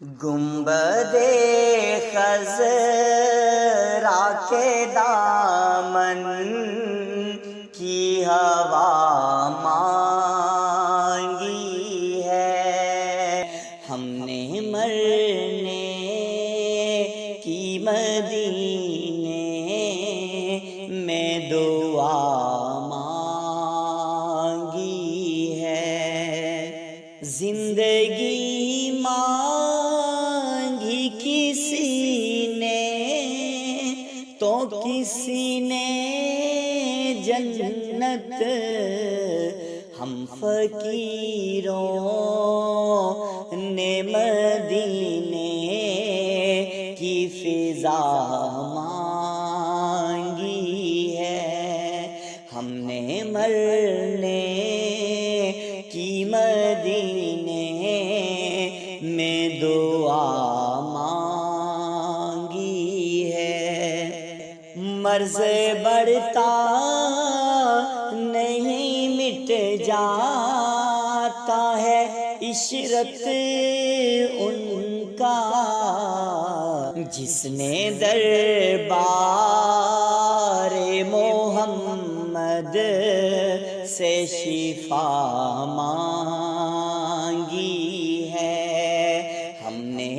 گنبد خضرا کے دامن کی ہوا مانگی ہے، ہم نے مرنے کی مدینے میں دعا مانگی ہے، زندگی مانگی کسی نے تو کسی نے جنت، ہم فقیروں نے مدینے کی فضا مانگی ہے، ہم نے مرنے کی مدینے میں دعا مانگی ہے، مرض بڑھتا نہیں مٹ جاتا ہے عشرت ان کا، جس نے دربار محمد سے شفا مانگی ہے، ہم نے